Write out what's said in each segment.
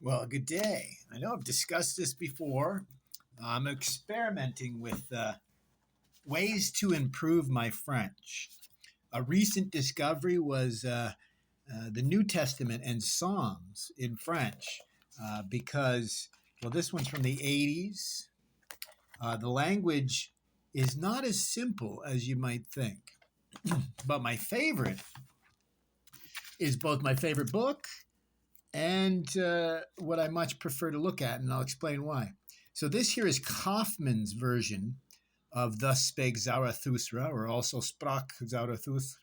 Well, good day. I know I've discussed this before. I'm experimenting with ways to improve my French. A recent discovery was the New Testament and Psalms in French because, well, this one's from the 80s. The language is not as simple as you might think. But my favorite is both my favorite book and what I much prefer to look at, and I'll explain why. So this here is Kaufman's version of Thus Spake Zarathustra, or also Sprach Zarathustra,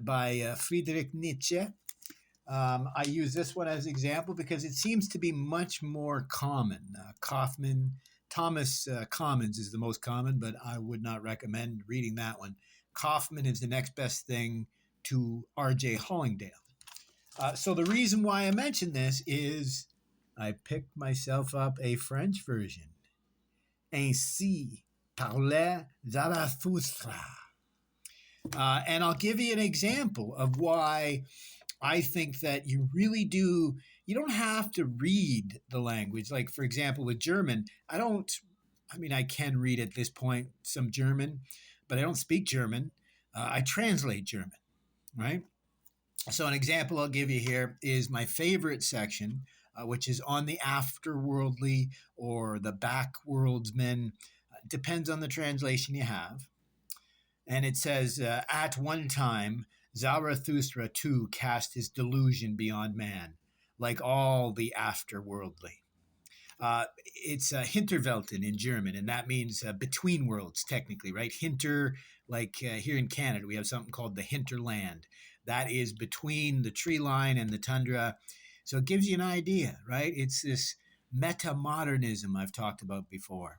by Friedrich Nietzsche. I use this one as an example because it seems to be much more common. Thomas Commons is the most common, but I would not recommend reading that one. Kaufman is the next best thing to R.J. Hollingdale. So the reason why I mention this is I picked myself up a French version. Ainsi parlait Zarathustra. And I'll give you an example of why I think that you don't have to read the language. Like, for example, with German, I can read at this point some German, but I don't speak German. I translate German, right? So an example I'll give you here is my favorite section, which is on the afterworldly or the backworldsmen. Depends on the translation you have. And it says, at one time, Zarathustra too cast his delusion beyond man, like all the afterworldly. It's Hinterwelten in German, and that means between worlds, technically, right? Hinter, like here in Canada, we have something called the hinterland. That is between the tree line and the tundra. So it gives you an idea, right? It's this meta-modernism I've talked about before.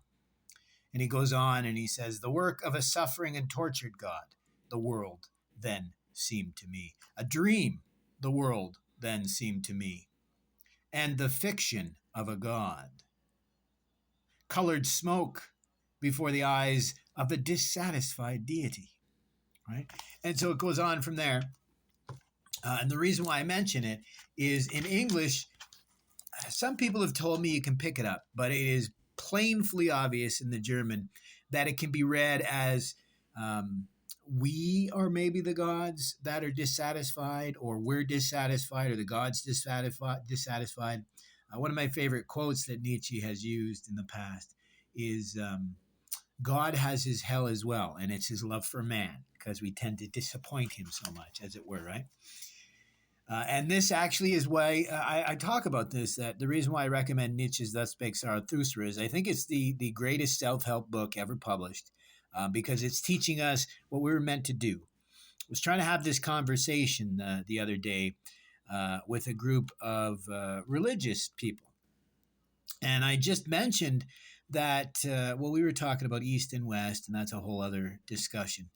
And he goes on and he says, the work of a suffering and tortured God, the world then seemed to me. A dream, the world then seemed to me. And the fiction of a God. Colored smoke before the eyes of a dissatisfied deity, right? And so it goes on from there. And the reason why I mention it is in English, some people have told me you can pick it up, but it is plainly obvious in the German that it can be read as we are maybe the gods that are dissatisfied, or we're dissatisfied, or the gods dissatisfied. One of my favorite quotes that Nietzsche has used in the past is God has his hell as well, and it's his love for man, because we tend to disappoint him so much, as it were, right? And this actually is why I talk about this, that the reason why I recommend Nietzsche's Thus Spake Zarathustra is I think it's the greatest self-help book ever published, because it's teaching us what we were meant to do. I was trying to have this conversation the other day with a group of religious people. And I just mentioned that, we were talking about East and West, and that's a whole other discussion.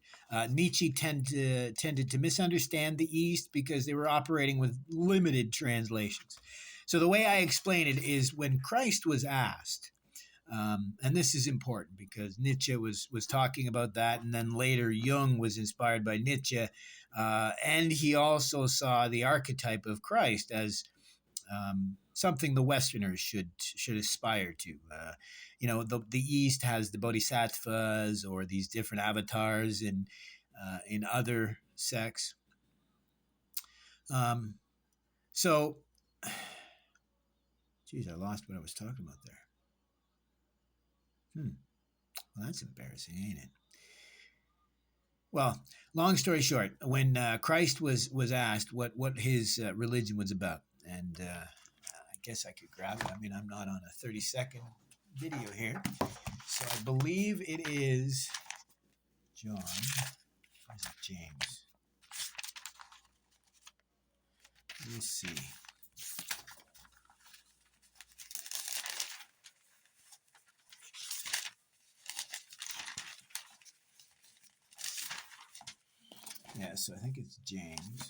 Nietzsche tended to misunderstand the East because they were operating with limited translations. So the way I explain it is when Christ was asked, and this is important because Nietzsche was talking about that, and then later Jung was inspired by Nietzsche, and he also saw the archetype of Christ as something the Westerners should aspire to. The East has the bodhisattvas or these different avatars in other sects. So, geez, I lost what I was talking about there. Well, that's embarrassing, ain't it? Well, long story short, when Christ was asked what his religion was about, and I guess I could grab it. I mean, I'm not on a 30-second video here. So I believe it is John. Or is it James? We'll see. Yeah, so I think it's James.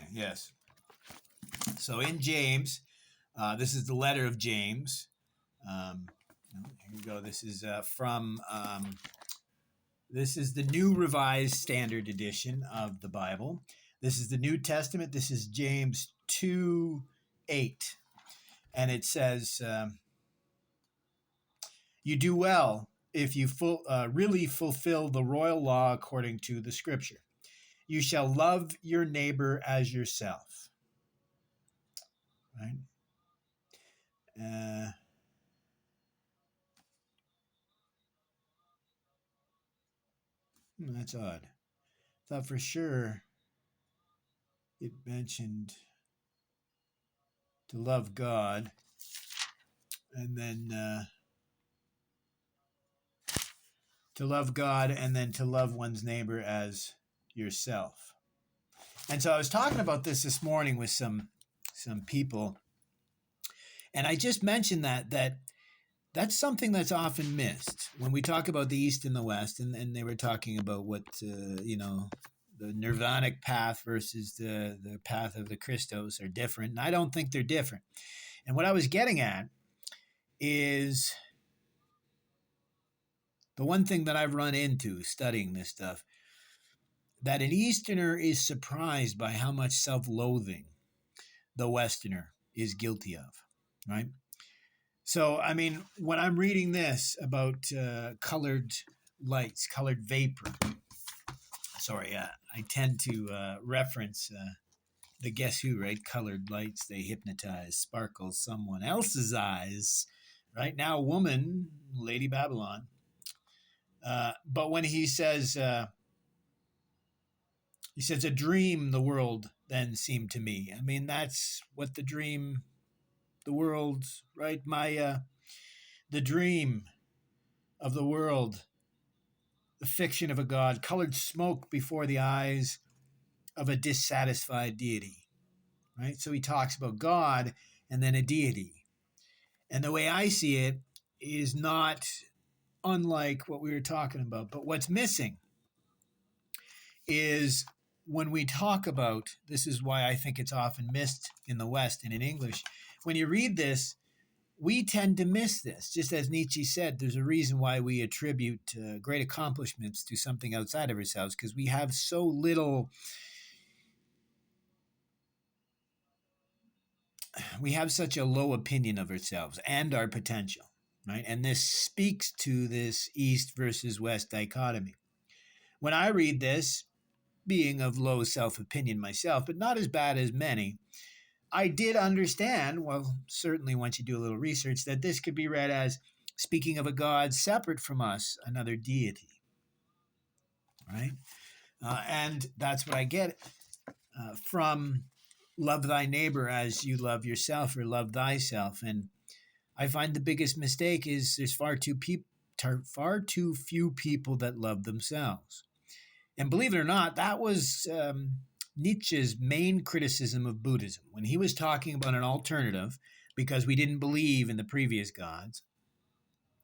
Okay, yes. So in James, this is the letter of James. Here we go. This is this is the New Revised Standard Edition of the Bible. This is the New Testament. This is James 2:8. And it says, you do well if you really fulfill the royal law according to the scripture. You shall love your neighbor as yourself. Right? That's odd. Thought for sure it mentioned to love God and then to love God and then to love one's neighbor as yourself. And so I was talking about this morning with some people, and I just mentioned that's something that's often missed when we talk about the East and the West, and they were talking about what the nirvanic path versus the path of the Christos are different, and I don't think they're different. And what I was getting at is the one thing that I've run into studying this stuff, that an Easterner is surprised by how much self-loathing the Westerner is guilty of, right? So, I mean, when I'm reading this about colored lights, colored vapor, I tend to reference the Guess Who, right? Colored lights, they hypnotize, sparkle someone else's eyes. Right now, woman, Lady Babylon. But when he says, a dream the world then seemed to me. I mean, that's what the world, right? The dream of the world, the fiction of a god, colored smoke before the eyes of a dissatisfied deity, right? So he talks about God and then a deity. And the way I see it is not unlike what we were talking about. But what's missing is when we talk about, this is why I think it's often missed in the West and in English, when you read this, we tend to miss this. Just as Nietzsche said, there's a reason why we attribute great accomplishments to something outside of ourselves, because we have so little, we have such a low opinion of ourselves and our potential, right? And this speaks to this East versus West dichotomy. When I read this, being of low self-opinion myself, but not as bad as many, I did understand, well, certainly once you do a little research, that this could be read as speaking of a God separate from us, another deity, right? And that's what I get from love thy neighbor as you love yourself, or love thyself. And I find the biggest mistake is there's far too few people that love themselves. And believe it or not, that was Nietzsche's main criticism of Buddhism. When he was talking about an alternative, because we didn't believe in the previous gods,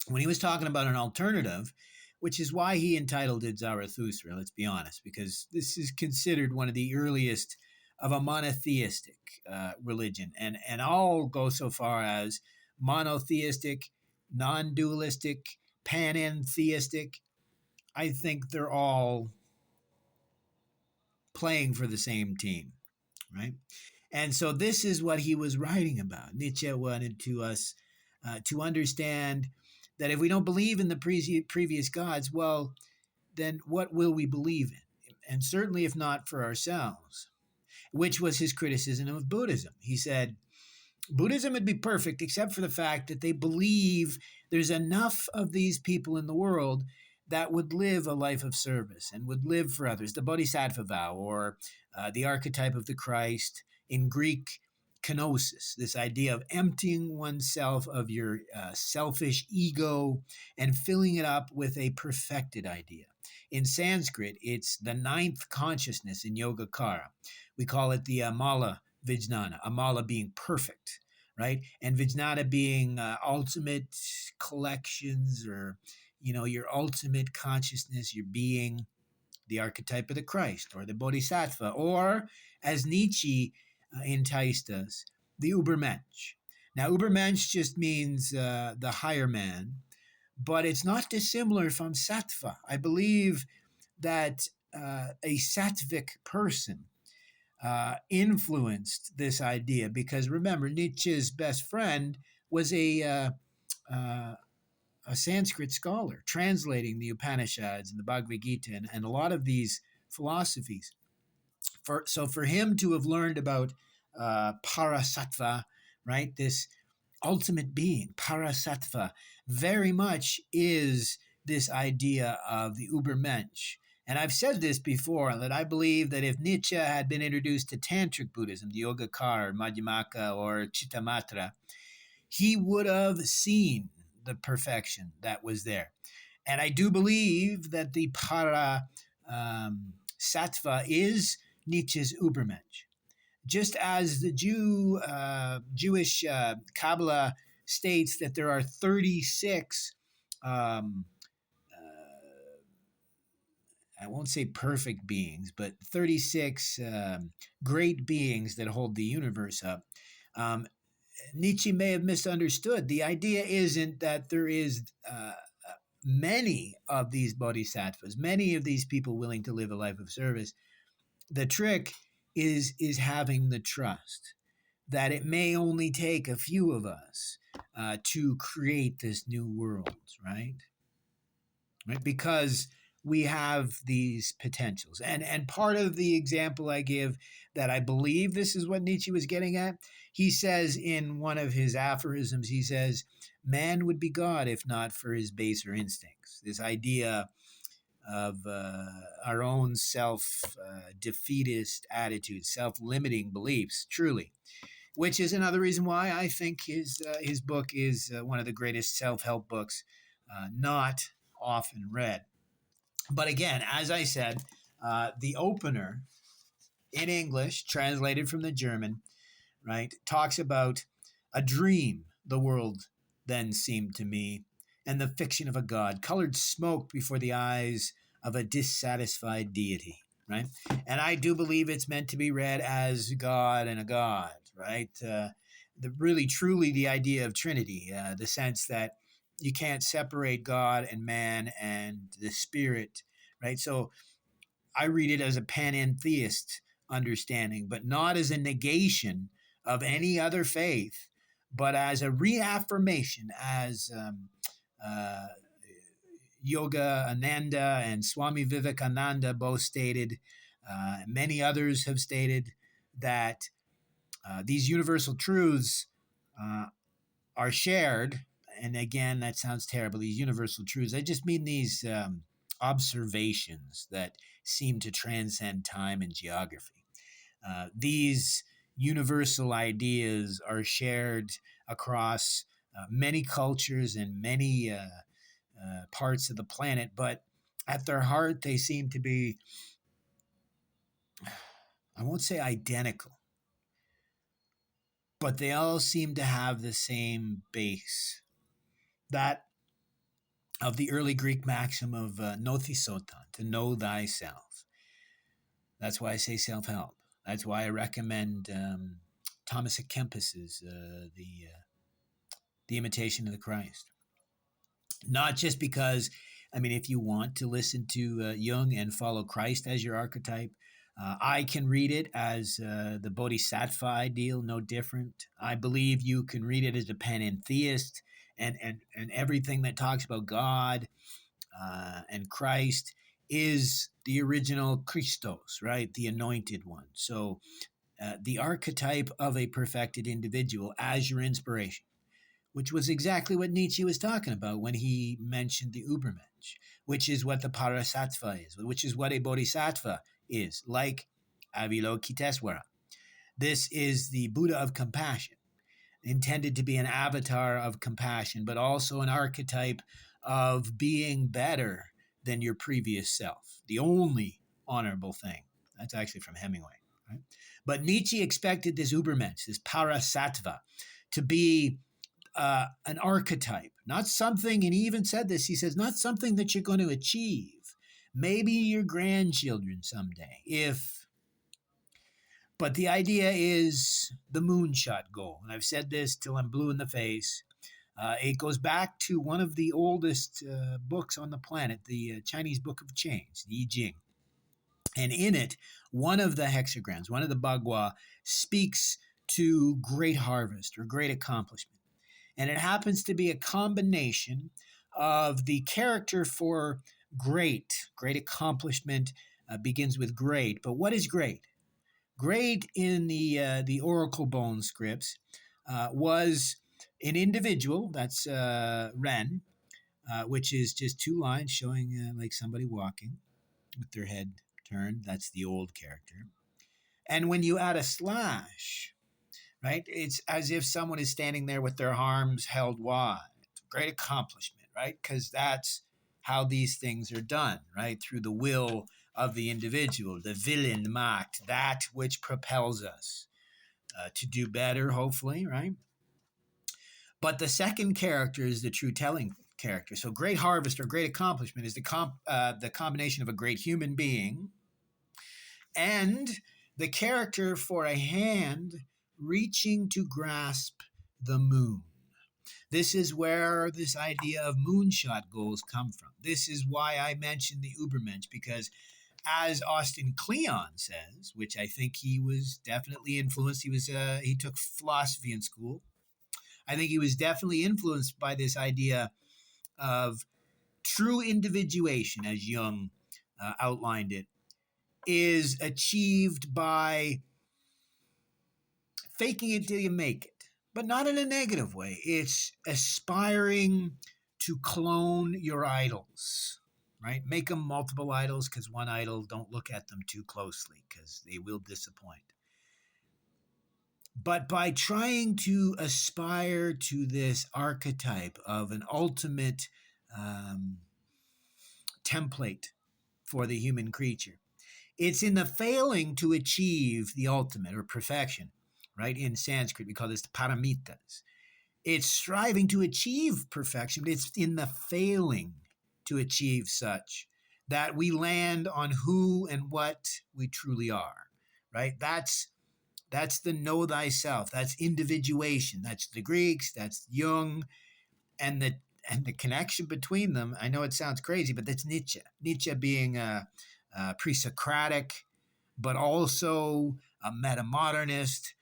when he was talking about an alternative, which is why he entitled it Zarathustra, let's be honest, because this is considered one of the earliest of a monotheistic religion. And I'll go so far as monotheistic, non-dualistic, panentheistic. I think they're all playing for the same team, right? And so this is what he was writing about. Nietzsche wanted us to understand that if we don't believe in the previous gods, well, then what will we believe in? And certainly if not for ourselves, which was his criticism of Buddhism. He said, Buddhism would be perfect except for the fact that they believe there's enough of these people in the world that would live a life of service and would live for others. The Bodhisattva vow, or the archetype of the Christ, in Greek, kenosis, this idea of emptying oneself of your selfish ego and filling it up with a perfected idea. In Sanskrit, it's the ninth consciousness in Yogacara. We call it the Amala Vijnana, Amala being perfect, right? And Vijnana being ultimate collections, or, your ultimate consciousness, your being. the archetype of the Christ or the Bodhisattva, or as Nietzsche enticed us, the Übermensch. Now, Übermensch just means the higher man, but it's not dissimilar from Sattva. I believe that a sattvic person influenced this idea because remember, Nietzsche's best friend was a Sanskrit scholar translating the Upanishads and the Bhagavad Gita and a lot of these philosophies. So for him to have learned about parasattva, right, this ultimate being, parasattva, very much is this idea of the Übermensch. And I've said this before, that I believe that if Nietzsche had been introduced to Tantric Buddhism, the Yogacara, Madhyamaka, or Chittamatra, he would have seen the perfection that was there. And I do believe that the para sattva is Nietzsche's Übermensch. Just as the Jewish Kabbalah states that there are 36, I won't say perfect beings, but 36 great beings that hold the universe up. Nietzsche may have misunderstood. The idea isn't that there is many of these bodhisattvas, many of these people willing to live a life of service. The trick is having the trust that it may only take a few of us to create this new world, right? Because we have these potentials. And part of the example I give that I believe this is what Nietzsche was getting at, he says in one of his aphorisms, he says, man would be God if not for his baser instincts. This idea of our own self-defeatist attitude, self-limiting beliefs, truly, which is another reason why I think his book is one of the greatest self-help books not often read. But again, as I said, the opener in English, translated from the German, right, talks about a dream the world then seemed to me, and the fiction of a god, colored smoke before the eyes of a dissatisfied deity, right? And I do believe it's meant to be read as God and a god, right? Really, truly the idea of Trinity, the sense that you can't separate God and man and the spirit, right? So I read it as a panentheist understanding, but not as a negation of any other faith, but as a reaffirmation, as Yoga Ananda and Swami Vivekananda both stated, many others have stated that these universal truths are shared. And again, that sounds terrible, these universal truths. I just mean these observations that seem to transcend time and geography. These universal ideas are shared across many cultures and many parts of the planet, but at their heart, they seem to be, I won't say identical, but they all seem to have the same base, that of the early Greek maxim of nothisoton, to know thyself. That's why I say self-help. That's why I recommend Thomas à Kempis's The Imitation of the Christ. Not just because, I mean, if you want to listen to Jung and follow Christ as your archetype, I can read it as the Bodhisattva ideal, no different. I believe you can read it as a panentheist, and everything that talks about God and Christ is the original Christos, right? The anointed one. So the archetype of a perfected individual as your inspiration, which was exactly what Nietzsche was talking about when he mentioned the Übermensch, which is what the Parasattva is, which is what a Bodhisattva is, like Avalokitesvara. This is the Buddha of compassion, intended to be an avatar of compassion, but also an archetype of being better than your previous self, the only honorable thing. That's actually from Hemingway, right? But Nietzsche expected this Übermensch, this Parasattva, to be an archetype, not something, and he even said this, he says, not something that you're going to achieve, maybe your grandchildren someday, if. But the idea is the moonshot goal. And I've said this till I'm blue in the face. It goes back to one of the oldest books on the planet, the Chinese Book of Chains, the I Ching. And in it, one of the hexagrams, one of the bagua, speaks to great harvest or great accomplishment. And it happens to be a combination of the character for great accomplishment begins with great. But what is great? Great in the Oracle Bone scripts was an individual, that's Ren, which is just two lines showing like somebody walking with their head turned. That's the old character. And when you add a slash, right, it's as if someone is standing there with their arms held wide. Great accomplishment, right? Because that's how these things are done, right? Through the will of the individual, the Willen macht, that which propels us to do better, hopefully, right? But the second character is the true telling character. So great harvest or great accomplishment is the combination of a great human being and the character for a hand reaching to grasp the moon. This is where this idea of moonshot goals come from. This is why I mentioned the Ubermensch, because as Austin Kleon says, which I think he was definitely influenced, he took philosophy in school. I think he was definitely influenced by this idea of true individuation, as Jung outlined it, is achieved by faking it till you make it, but not in a negative way. It's aspiring to clone your idols, right? Make them multiple idols, because one idol, don't look at them too closely because they will disappoint. But by trying to aspire to this archetype of an ultimate template for the human creature, it's in the failing to achieve the ultimate or perfection, right? In Sanskrit, we call this the paramitas. It's striving to achieve perfection, but it's in the failing to achieve such that we land on who and what we truly are, right? That's the know thyself. That's individuation. That's the Greeks. That's Jung, and the connection between them. I know it sounds crazy, but that's Nietzsche. Nietzsche being a pre-Socratic, but also a metamodernist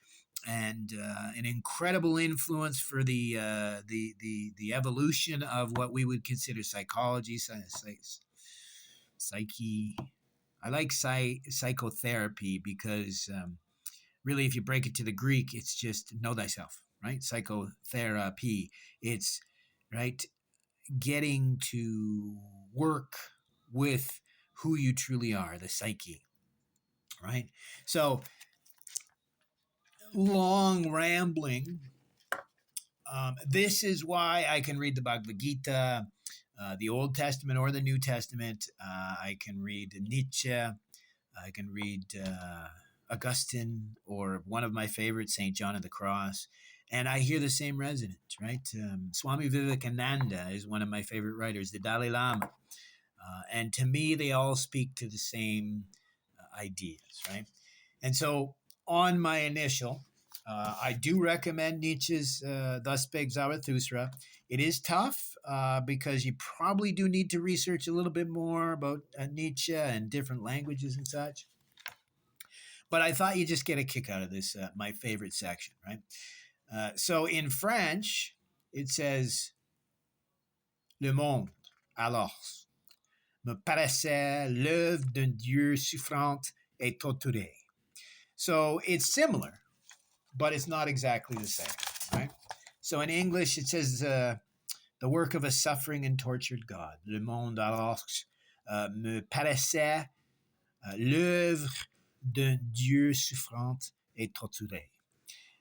and an incredible influence for the evolution of what we would consider psychology, psyche. I like psychotherapy because really, if you break it to the Greek, it's just know thyself, right? Psychotherapy. It's, right, getting to work with who you truly are, the psyche, right? So, long rambling. This is why I can read the Bhagavad Gita, the Old Testament or the New Testament. I can read Nietzsche. I can read Augustine, or one of my favorites, St. John of the Cross, and I hear the same resonance, right? Swami Vivekananda is one of my favorite writers, the Dalai Lama. And to me, they all speak to the same ideas, right? And so on my initial, I do recommend Nietzsche's Thus Spake Zarathustra. It is tough because you probably do need to research a little bit more about Nietzsche and different languages and such. But I thought you'd just get a kick out of this, my favorite section, right? So in French, it says, Le monde, alors, me paraissait l'œuvre d'un Dieu souffrant et torturé. So it's similar, but it's not exactly the same, right? So in English, it says the work of a suffering and tortured God. Le monde alors me paraissait l'œuvre d'un Dieu souffrant et torturé.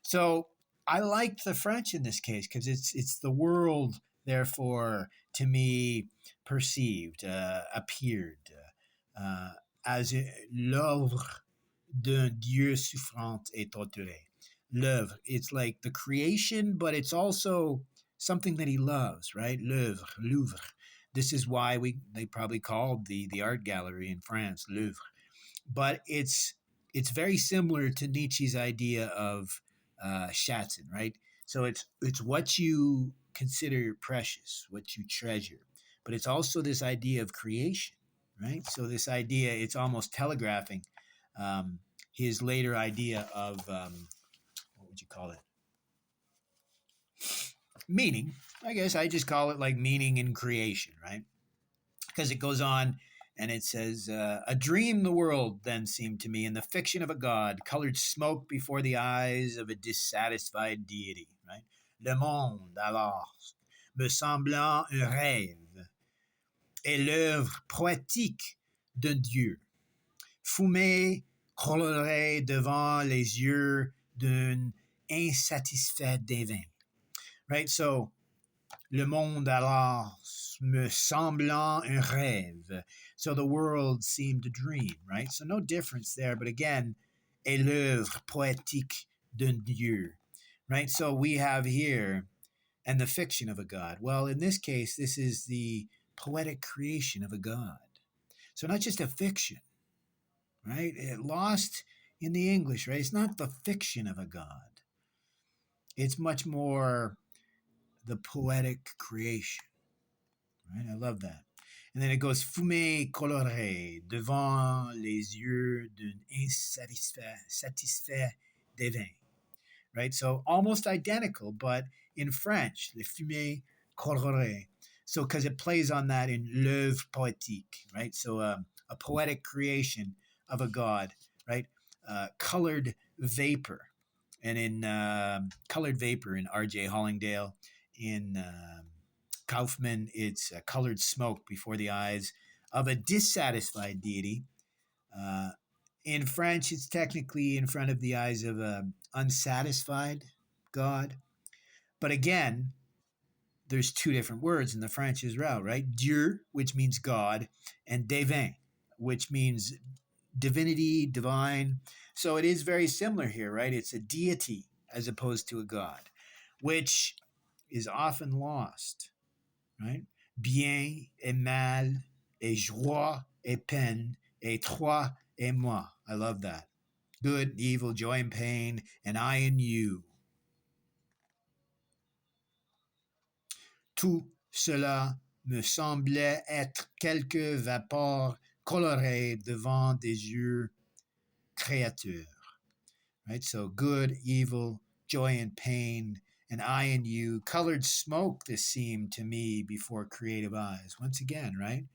So I liked the French in this case because it's the world, therefore, to me, perceived, appeared as l'œuvre d'un Dieu souffrant et torturé. L'œuvre, it's like the creation, but it's also something that he loves, right? L'œuvre, This is why they probably called the art gallery in France Louvre. But it's very similar to Nietzsche's idea of Schatzen, right? So it's what you consider precious, what you treasure, but it's also this idea of creation, right? So this idea, it's almost telegraphing um, his later idea of what would you call it? Meaning. I guess I just call it like meaning in creation, right? Because it goes on and it says, a dream the world then seemed to me, and the fiction of a god, colored smoke before the eyes of a dissatisfied deity, right? Le monde, alors, me semblant un rêve, et l'œuvre poétique d'un dieu, fumée colorée devant les yeux d'un insatisfait divin, right? So, le monde alors me semblant un rêve. So the world seemed a dream, right? So no difference there. But again, est l'œuvre poétique d'un dieu, right? So we have here, and the fiction of a god. Well, in this case, this is the poetic creation of a god. So not just a fiction, right? It lost in the English, right? It's not the fiction of a god. It's much more the poetic creation. Right? I love that. And then it goes fumée colorée devant les yeux d'un insatisfait divin. Right? So almost identical, but in French, les fumées colorées. So because it plays on that in l'œuvre poétique, right? So a poetic creation of a god, right? Colored vapor. And in Colored Vapor in R.J. Hollingdale, in Kaufman, it's colored smoke before the eyes of a dissatisfied deity. Uh, in French, it's technically in front of the eyes of an unsatisfied God. But again, there's two different words in the French as well, right? Dieu, which means God, and divin, which means divinity, divine. So it is very similar here, right? It's a deity as opposed to a God, which is often lost, right? Bien et mal, et joie et peine, et toi et moi. I love that. Good, evil, joy and pain, and I and you. Tout cela me semblait être quelques vapeurs colorées devant des yeux créateurs. Right? So good, evil, joy and pain, and I and you, colored smoke this seemed to me before creative eyes. Once again, right?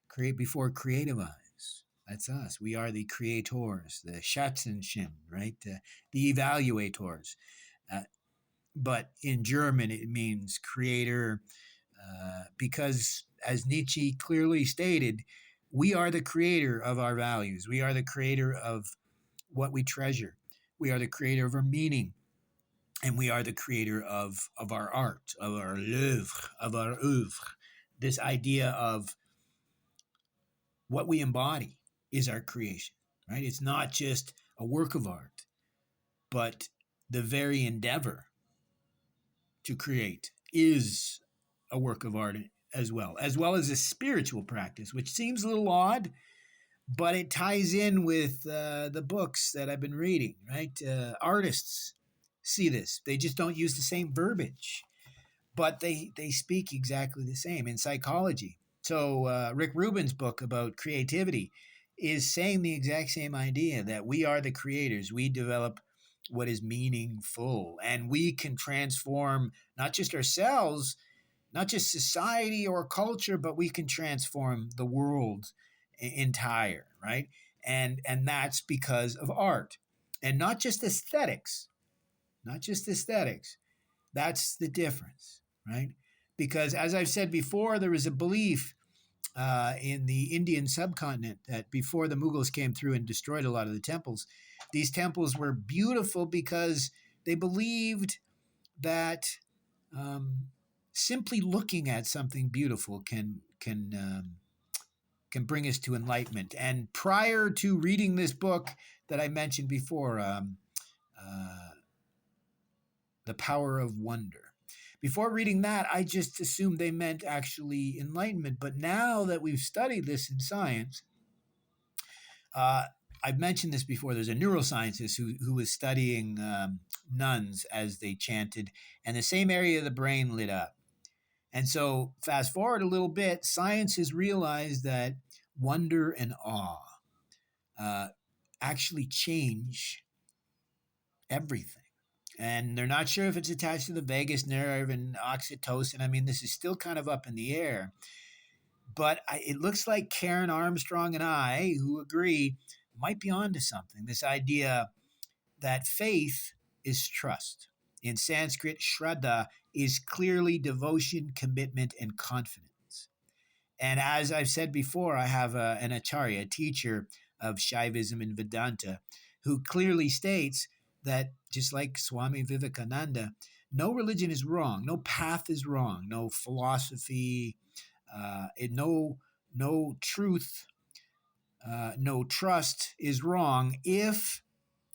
Create before creative eyes. That's us. We are the creators, the Schatzenshin, right? The evaluators. Uh, but in German, it means creator, because, as Nietzsche clearly stated, we are the creator of our values. We are the creator of what we treasure. We are the creator of our meaning. And we are the creator of our art, of our l'œuvre, of our oeuvre. This idea of what we embody is our creation, right? It's not just a work of art, but the very endeavor to create is a work of art as well as a spiritual practice, which seems a little odd, but it ties in with the books that I've been reading, right? Artists see this. They just don't use the same verbiage, but they speak exactly the same in psychology. So Rick Rubin's book about creativity is saying the exact same idea that we are the creators. We develop what is meaningful, and we can transform not just ourselves, not just society or culture, but we can transform the world entire, right? And that's because of art, and not just aesthetics, not just aesthetics. That's the difference, right? Because as I've said before, there was a belief in the Indian subcontinent that before the Mughals came through and destroyed a lot of the temples, these temples were beautiful because they believed that simply looking at something beautiful can bring us to enlightenment. And prior to reading this book that I mentioned before, The Power of Wonder, Before reading that, I just assumed they meant actually enlightenment. But now that we've studied this in science, uh, I've mentioned this before. There's a neuroscientist who was studying nuns as they chanted, and the same area of the brain lit up. And so, fast forward a little bit, science has realized that wonder and awe uh, actually change everything. And they're not sure if it's attached to the vagus nerve and oxytocin. I mean, this is still kind of up in the air. But it looks like Karen Armstrong and I, who agree, might be onto something. This idea that faith is trust. In Sanskrit, shraddha is clearly devotion, commitment, and confidence. And as I've said before, I have an acharya, a teacher of Shaivism and Vedanta, who clearly states that just like Swami Vivekananda, no religion is wrong, no path is wrong, no philosophy, no truth, no trust is wrong if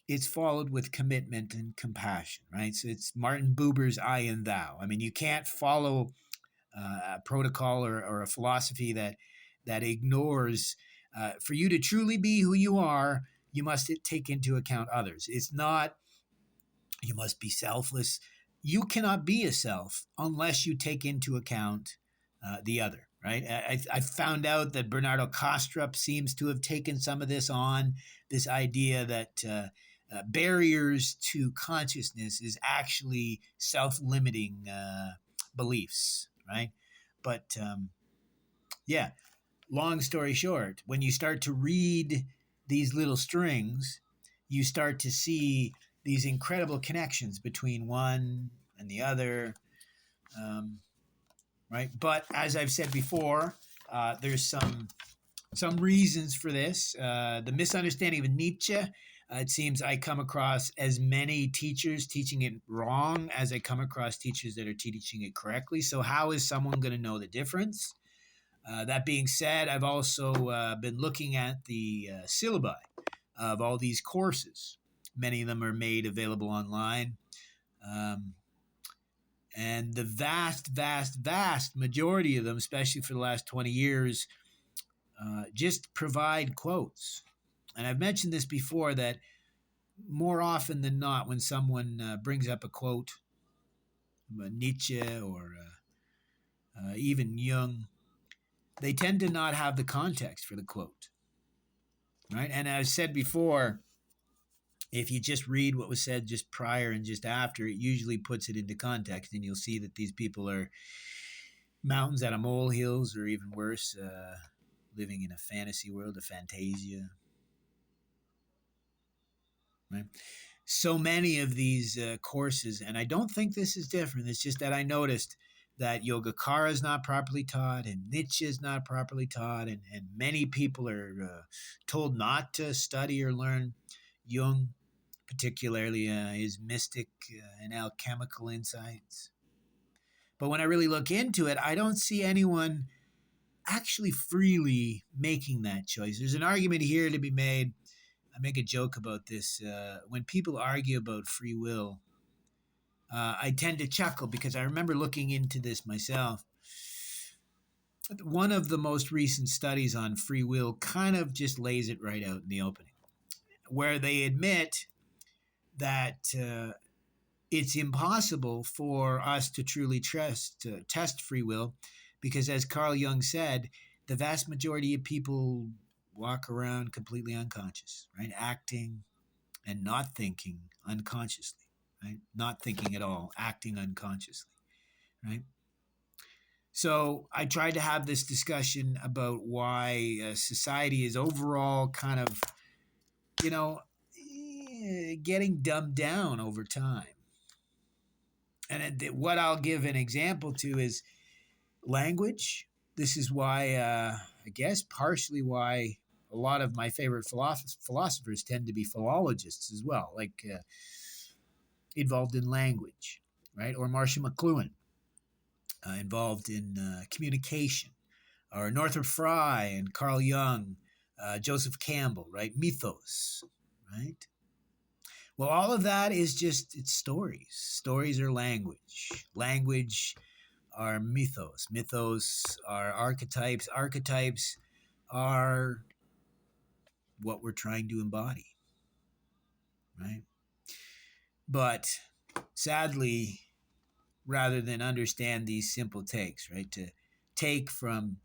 it's followed with commitment and compassion, right? So it's Martin Buber's I and Thou. I mean, you can't follow a protocol or a philosophy that ignores. For you to truly be who you are, you must take into account others. It's not you must be selfless. You cannot be a self unless you take into account the other, right? I found out that Bernardo Kastrup seems to have taken some of this on, this idea that barriers to consciousness is actually self-limiting beliefs, right? But yeah, long story short, when you start to read these little strings, you start to see these incredible connections between one and the other, right? But as I've said before, there's some reasons for this. The misunderstanding of Nietzsche. It seems I come across as many teachers teaching it wrong as I come across teachers that are teaching it correctly. So how is someone going to know the difference? That being said, I've also been looking at the syllabi of all these courses. Many of them are made available online. And the vast majority of them, especially for the last 20 years, just provide quotes. And I've mentioned this before that more often than not, when someone brings up a quote, Nietzsche or even Jung, they tend to not have the context for the quote, right? And as I said before, if you just read what was said just prior and just after, it usually puts it into context, and you'll see that these people are mountains out of molehills, or even worse, living in a fantasy world, a fantasia, right? So many of these courses, and I don't think this is different. It's just that I noticed that Yogacara is not properly taught, and Nietzsche is not properly taught, and many people are told not to study or learn Jung, particularly his mystic and alchemical insights. But when I really look into it, I don't see anyone actually freely making that choice. There's an argument here to be made. I make a joke about this. When people argue about free will, I tend to chuckle because I remember looking into this myself. One of the most recent studies on free will kind of just lays it right out in the opening, where they admit that it's impossible for us to truly test free will because, as Carl Jung said, the vast majority of people walk around completely unconscious, right? Acting and not thinking unconsciously, right? Not thinking at all, acting unconsciously, right? So I tried to have this discussion about why society is overall kind of, getting dumbed down over time. And what I'll give an example to is language. This is why, I guess, partially why a lot of my favorite philosophers tend to be philologists as well, like involved in language, right? Or Marcia McLuhan, involved in communication, or Northrop Frye and Carl Jung, Joseph Campbell, right? Mythos, right? Well, all of that is just, it's stories. Stories are language. Language are mythos. Mythos are archetypes. Archetypes are what we're trying to embody, right? But sadly, rather than understand these simple takes, right? To take from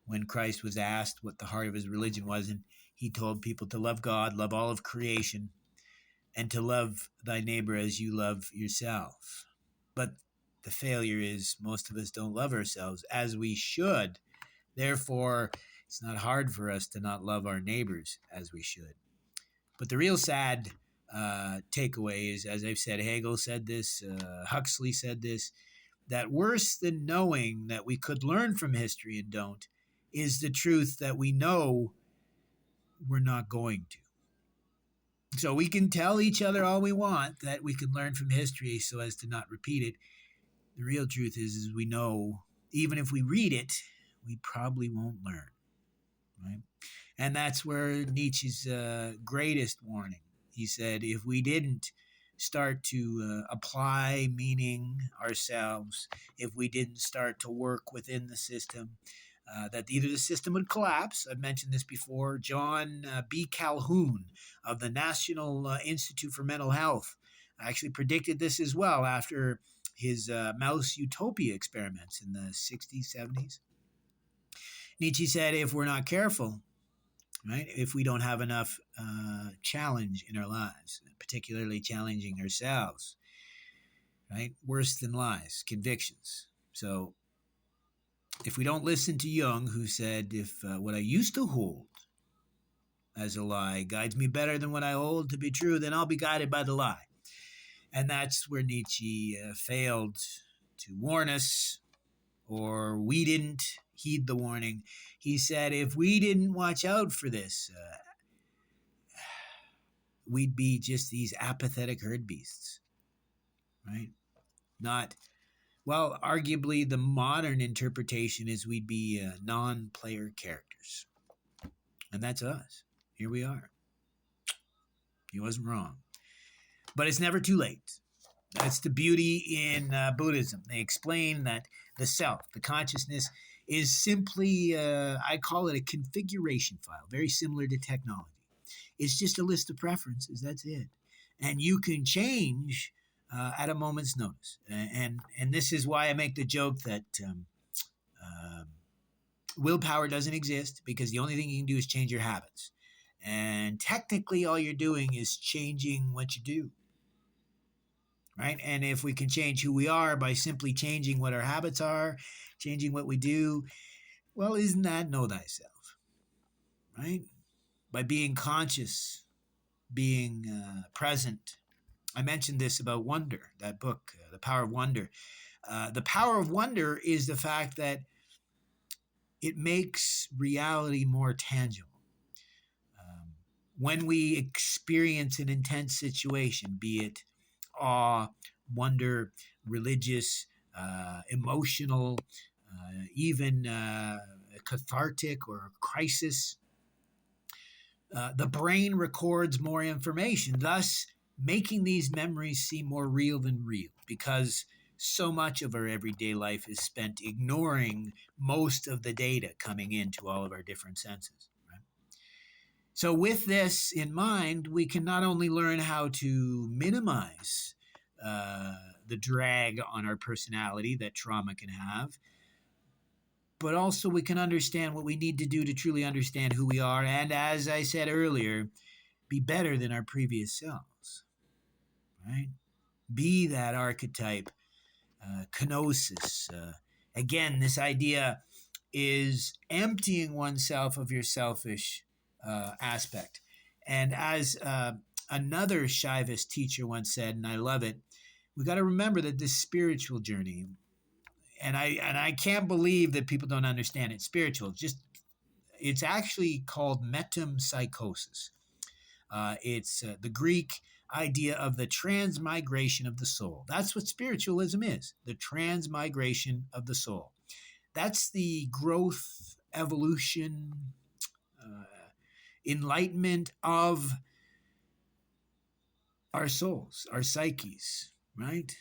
when Christ was asked what the heart of his religion was, and he told people to love God, love all of creation, and to love thy neighbor as you love yourself. But the failure is most of us don't love ourselves as we should. Therefore, it's not hard for us to not love our neighbors as we should. But the real sad takeaway is, as I've said, Hegel said this, Huxley said this, that worse than knowing that we could learn from history and don't is the truth that we know we're not going to. So we can tell each other all we want that we can learn from history so as to not repeat it. The real truth is we know, even if we read it, we probably won't learn, right? And that's where Nietzsche's greatest warning. He said, if we didn't start to apply meaning ourselves, if we didn't start to work within the system, that either the system would collapse. I've mentioned this before. John B. Calhoun of the National Institute for Mental Health actually predicted this as well after his mouse utopia experiments in the 60s, 70s. Nietzsche said, if we're not careful, right, if we don't have enough challenge in our lives, particularly challenging ourselves, right, worse than lies, convictions. So if we don't listen to Jung, who said, if what I used to hold as a lie guides me better than what I hold to be true, then I'll be guided by the lie. And that's where Nietzsche failed to warn us, or we didn't heed the warning. He said, if we didn't watch out for this, we'd be just these apathetic herd beasts, right? Not, well, arguably the modern interpretation is we'd be non-player characters. And that's us. Here we are. He wasn't wrong. But it's never too late. That's the beauty in Buddhism. They explain that the self, the consciousness, is simply, I call it a configuration file, very similar to technology. It's just a list of preferences. That's it. And you can change at a moment's notice. And this is why I make the joke that willpower doesn't exist, because the only thing you can do is change your habits. And technically, all you're doing is changing what you do. Right? And if we can change who we are by simply changing what our habits are, changing what we do, well, isn't that know thyself? Right? By being conscious, being present. I mentioned this about wonder, that book, The Power of Wonder. The power of wonder is the fact that it makes reality more tangible. When we experience an intense situation, be it awe, wonder, religious, emotional, even cathartic or crisis, the brain records more information, thus making these memories seem more real than real, because so much of our everyday life is spent ignoring most of the data coming into all of our different senses. So with this in mind, we can not only learn how to minimize the drag on our personality that trauma can have, but also we can understand what we need to do to truly understand who we are, and as I said earlier, be better than our previous selves, right? Be that archetype, kenosis. Again, this idea is emptying oneself of your selfish aspect. And as another Shaivist teacher once said, and I love it, we got to remember that this spiritual journey, and I can't believe that people don't understand it. Spiritual, it's actually called metempsychosis. It's the Greek idea of the transmigration of the soul. That's what spiritualism is, the transmigration of the soul. That's the growth, evolution, enlightenment of our souls, our psyches, right?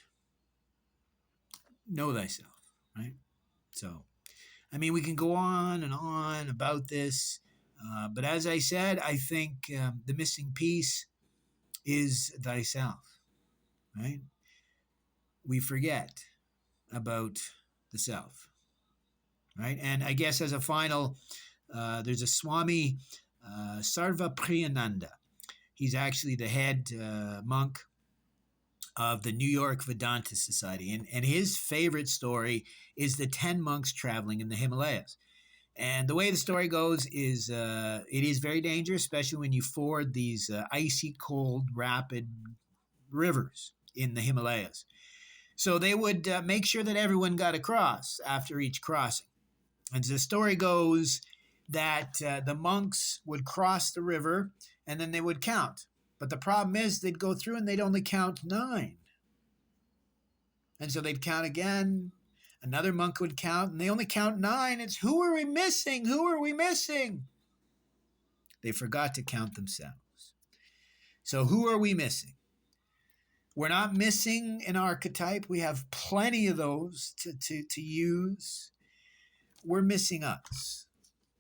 Know thyself, right? So, I mean, we can go on and on about this, but as I said, I think the missing piece is thyself, right? We forget about the self, right? And I guess as a final, there's a Swami Sarva Priyananda. He's actually the head monk of the New York Vedanta Society. And his favorite story is the 10 monks traveling in the Himalayas. And the way the story goes is it is very dangerous, especially when you ford these icy cold, rapid rivers in the Himalayas. So they would make sure that everyone got across after each crossing. And the story goes that the monks would cross the river and then they would count. But the problem is they'd go through and they'd only count 9. And so they'd count again. Another monk would count and they only count 9. It's who are we missing? Who are we missing? They forgot to count themselves. So who are we missing? We're not missing an archetype. We have plenty of those to use. We're missing us,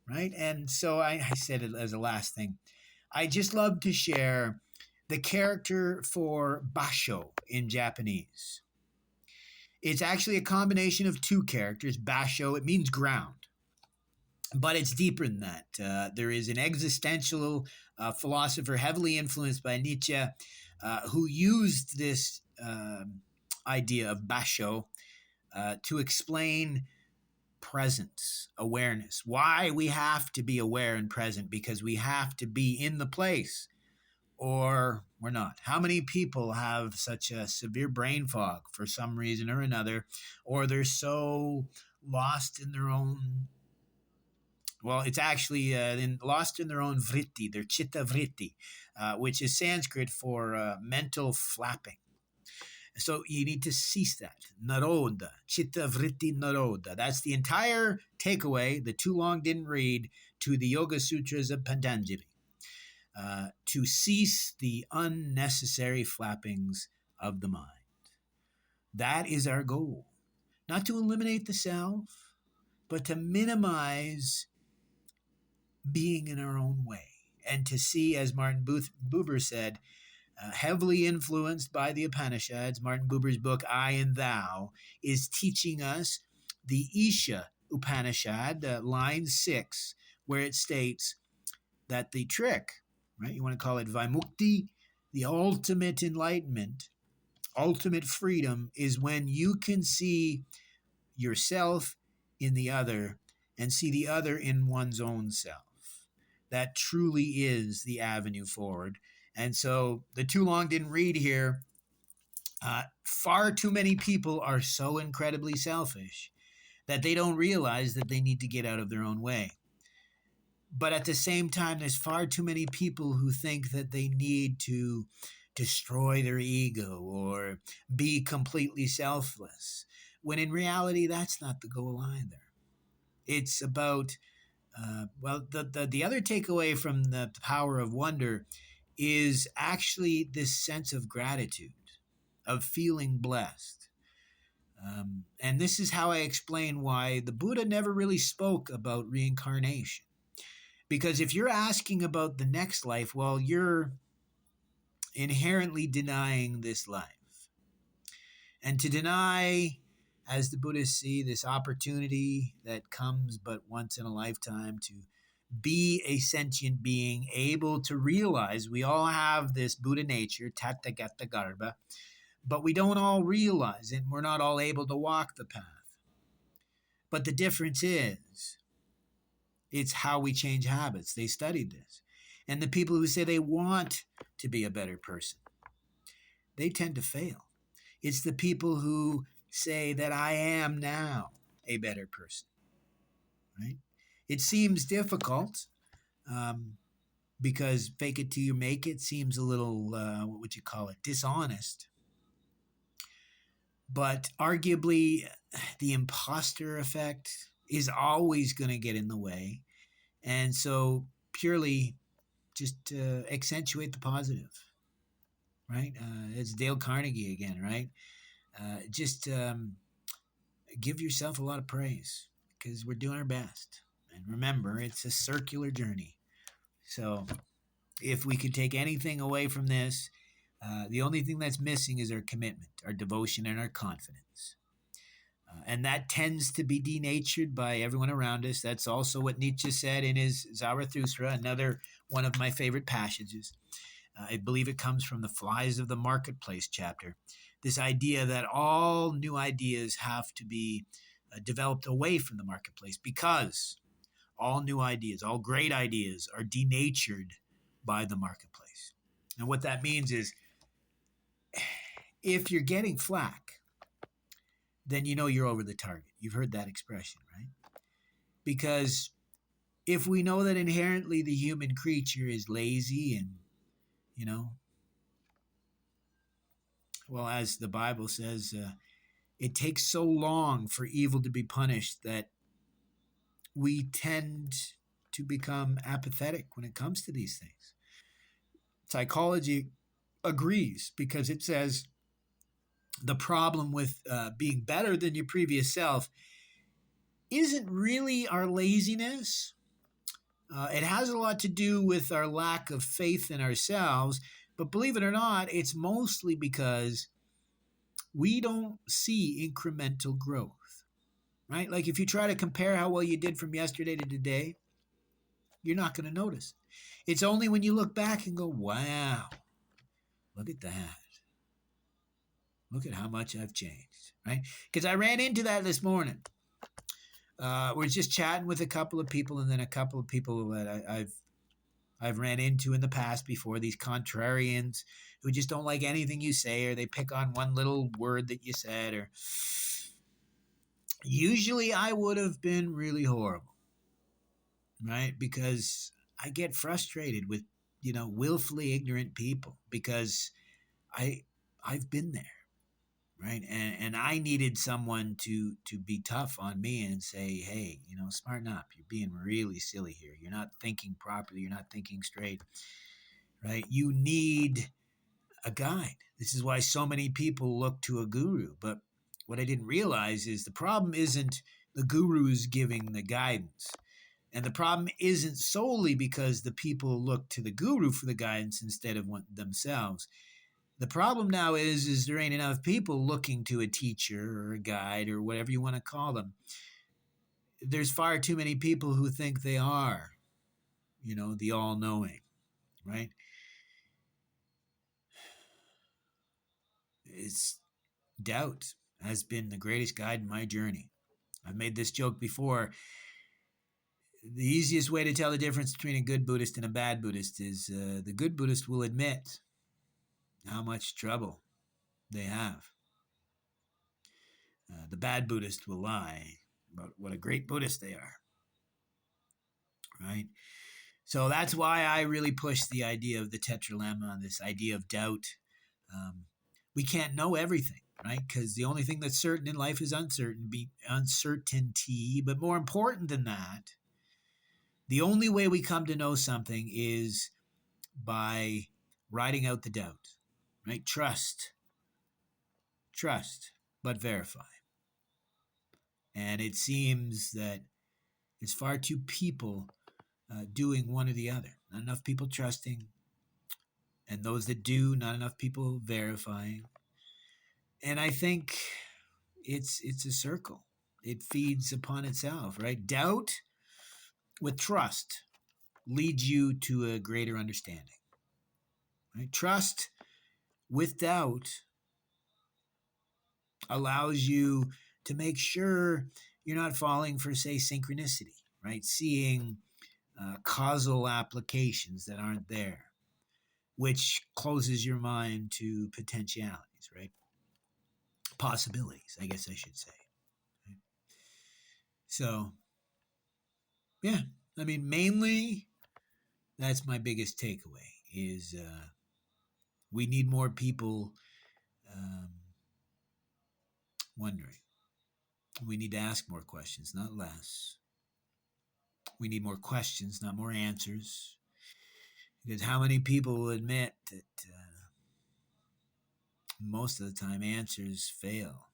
right? And so I said it as a last thing. I just love to share the character for Basho in Japanese. It's actually a combination of 2 characters. Basho, it means ground, but it's deeper than that. There is an existential philosopher heavily influenced by Nietzsche who used this idea of Basho to explain presence, awareness, why we have to be aware and present, because we have to be in the place or we're not. How many people have such a severe brain fog for some reason or another, or they're so lost in their own, well, it's actually lost in their own vritti, their chitta vritti, which is Sanskrit for mental flapping. So you need to cease that. Naroda, chitta vritti naroda. That's the entire takeaway, the too long didn't read, to the Yoga Sutras of Patanjali. To cease the unnecessary flappings of the mind. That is our goal. Not to eliminate the self, but to minimize being in our own way. And to see, as Martin Buber said, heavily influenced by the Upanishads, Martin Buber's book, I and Thou, is teaching us the Isha Upanishad, line 6, where it states that the trick, right, you want to call it Vaimukti, the ultimate enlightenment, ultimate freedom, is when you can see yourself in the other and see the other in one's own self. That truly is the avenue forward. And so the too long didn't read here. Far too many people are so incredibly selfish that they don't realize that they need to get out of their own way. But at the same time, there's far too many people who think that they need to destroy their ego or be completely selfless, when in reality, that's not the goal either. It's about, the other takeaway from the power of wonder is actually this sense of gratitude, of feeling blessed. And this is how I explain why the Buddha never really spoke about reincarnation. Because if you're asking about the next life, well, you're inherently denying this life. And to deny, as the Buddhists see, this opportunity that comes but once in a lifetime to be a sentient being, able to realize we all have this Buddha nature, tathagata garbha, but we don't all realize it, and we're not all able to walk the path. But the difference is, it's how we change habits. They studied this. And the people who say they want to be a better person, they tend to fail. It's the people who say that I am now a better person, right? It seems difficult because fake it till you make it seems a little, what would you call it, dishonest. But arguably, the imposter effect is always going to get in the way. And so purely just accentuate the positive. right? It's Dale Carnegie again, right? Just give yourself a lot of praise because we're doing our best. And remember, it's a circular journey. So if we could take anything away from this, the only thing that's missing is our commitment, our devotion, and our confidence. And that tends to be denatured by everyone around us. That's also what Nietzsche said in his Zarathustra, another one of my favorite passages. I believe it comes from the Flies of the Marketplace chapter. This idea that all new ideas have to be developed away from the marketplace because all new ideas, all great ideas are denatured by the marketplace. And what that means is if you're getting flack, then you know you're over the target. You've heard that expression, right? Because if we know that inherently the human creature is lazy and, you know, well, as the Bible says, it takes so long for evil to be punished that we tend to become apathetic when it comes to these things. Psychology agrees because it says the problem with being better than your previous self isn't really our laziness. It has a lot to do with our lack of faith in ourselves, but believe it or not, it's mostly because we don't see incremental growth, right? Like if you try to compare how well you did from yesterday to today, you're not going to notice. It's only when you look back and go, wow, look at that. Look at how much I've changed, right? Because I ran into that this morning. We're just chatting with a couple of people, and then a couple of people that I've ran into in the past before, these contrarians who just don't like anything you say, or they pick on one little word that you said, or usually I would have been really horrible, right? Because I get frustrated with, willfully ignorant people because I I've been there, right? And I needed someone to be tough on me and say, hey, smarten up. You're being really silly here. You're not thinking properly. You're not thinking straight, right? You need a guide. This is why so many people look to a guru. But what I didn't realize is the problem isn't the gurus giving the guidance. And the problem isn't solely because the people look to the guru for the guidance instead of themselves. The problem now is there ain't enough people looking to a teacher or a guide or whatever you want to call them. There's far too many people who think they are, the all-knowing, right? It's doubt has been the greatest guide in my journey. I've made this joke before. The easiest way to tell the difference between a good Buddhist and a bad Buddhist is the good Buddhist will admit how much trouble they have. The bad Buddhist will lie about what a great Buddhist they are, right? So that's why I really push the idea of the tetralemma, this idea of doubt. Um, we can't know everything, right? Because the only thing that's certain in life is uncertainty. But more important than that, the only way we come to know something is by riding out the doubt, right? Trust, but verify. And it seems that it's far too people doing one or the other. Not enough people trusting, and those that do, not enough people verifying. And I think it's a circle. It feeds upon itself, right? Doubt with trust leads you to a greater understanding. Right? Trust with doubt allows you to make sure you're not falling for, say, synchronicity, right? Seeing causal applications that aren't there, which closes your mind to potentialities, right? Possibilities, I guess I should say. Right? So, yeah, I mean, mainly that's my biggest takeaway is we need more people um, wondering. We need to ask more questions, not less. We need more questions, not more answers. Because how many people will admit that most of the time answers fail,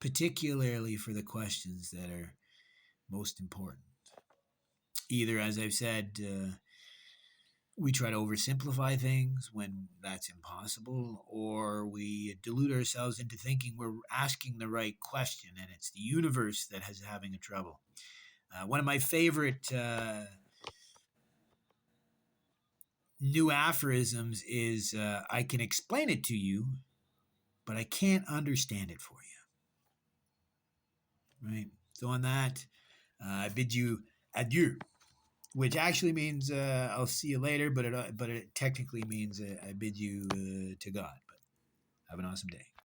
particularly for the questions that are most important. Either, as I've said, we try to oversimplify things when that's impossible, or we delude ourselves into thinking we're asking the right question and it's the universe that is having a trouble. One of my favorite new aphorisms is I can explain it to you, but I can't understand it for you. Right? So, on that, I bid you adieu, which actually means I'll see you later, but it technically means I bid you to God. But have an awesome day.